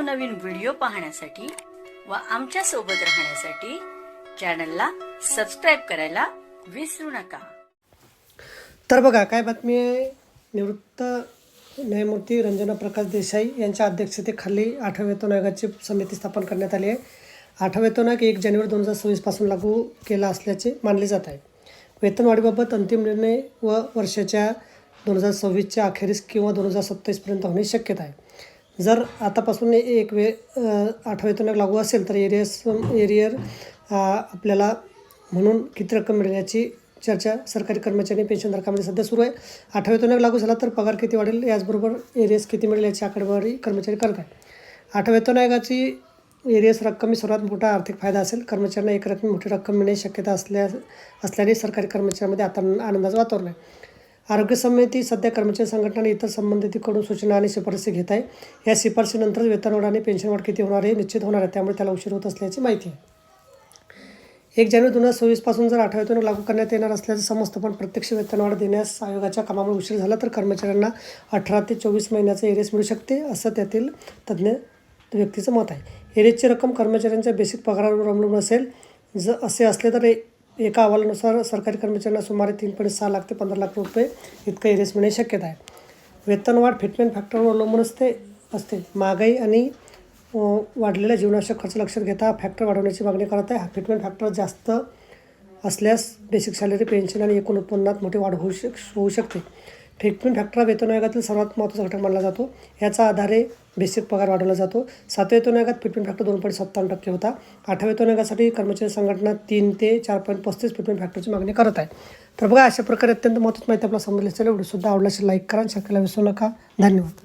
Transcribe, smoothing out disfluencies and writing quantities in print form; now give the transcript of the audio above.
नवनवीन व्हिडिओ पाहण्यासाठी व आमच्या सोबत राहण्यासाठी चॅनलला सबस्क्राइब करायला विसरू नका। तर बघा काय बातमी आहे। निवृत्त न्यायमूर्ती रंजना प्रकाश देसाई यांच्या अध्यक्षतेखाली 8व्या वेतन आयोगाची समिती स्थापन करण्यात आली आहे। 8वा वेतन आयोग 1 जानेवारी 2026 पासून लागू केला असल्याचे मानले जात आहे। वेतनवाढीबाबत अंतिम निर्णय वर्षाच्या 2026च्या अखेरीस किंवा 2027 पर्यंत होण्याची शक्यता आहे। जर आतापासून 8वा वेतन आयोग लागू असेल तर एरियर आपल्याला म्हणून किती रक्कम मिळेल याची चर्चा सरकारी कर्मचारी आणि पेन्शनधारकांमध्ये सध्या सुरू आहे। 8वा वेतन आयोग लागू झाला तर पगार किती वाढेल याचबरोबर एरियस किती मिळेल याची आकडेवारी कर्मचारी करत आहेत। 8व्या वेतन आयोगाची एरियस रक्कम ही सर्वात मोठा आर्थिक फायदा असेल। कर्मचाऱ्यांना एकरकमी मोठी रक्कम मिळण्याची शक्यता असल्याने सरकारी कर्मचाऱ्यांमध्ये आता आनंदाचं वातावरण आहे। आरोग्य समिती सध्या कर्मचारी संघटना आणि इतर संबंधितांकडून सूचना आणि शिफारसी घेत आहे। या शिफारसीनंतर वेतनवाढ आणि पेन्शनवाढ किती होणार आहे निश्चित होणार आहे, त्यामुळे त्याला उशीर होत असल्याची माहिती आहे। 1 जानेवारी 2026 पासून जर 8वा वेतन लागू करण्यात येणार असल्याचं समजतं, पण प्रत्यक्ष वेतनवाढ देण्यास आयोगाच्या कामामुळे उशीर झाला तर कर्मचाऱ्यांना 18 ते 24 महिन्याचं एरियस मिळू शकते, असं त्यातील तज्ज्ञ व्यक्तीचं मत आहे। एरियसची रक्कम कर्मचाऱ्यांच्या बेसिक पगारावर अवलंबून असेल। असे असले तर एका अहवालानुसार सरकारी कर्मचाऱ्यांना सुमारे 3.6 लाख ते 15 लाख रुपये इतकं एरियस मिळण्याची शक्यता आहे। वेतनवाढ फिटमेंट फॅक्टरवर अवलंबून असते। महागाई आणि वाढलेल्या जीवनावश्यक खर्च लक्षात घेता फॅक्टर वाढवण्याची मागणी करत आहे। फिटमेंट फॅक्टर जास्त असल्यास बेसिक सॅलरी, पेन्शन आणि एकूण उत्पन्नात मोठी वाढ होऊ शकते। फिटमेंट फॅक्टर हा वेतन आयोगातील सर्वात महत्त्वाचा घटक मानला जातो। याचा आधारे बेसिक पगार वाढवला जातो। 7व्या वेतन आयोगात फिटमेंट फॅक्टर 2.57% होता। 8व्या वेतन आयोगासाठी कर्मचारी संघटना 3 ते 4.35 फिटमेंट फॅक्टरची मागणी करत आहे। तर बघा, अशा प्रकारे अत्यंत महत्त्वाची माहिती आपल्याला समजली असेल। व्हिडिओ सुद्धा आवडला असेल लाईक करा, शेअर करायला विसरू नका। धन्यवाद।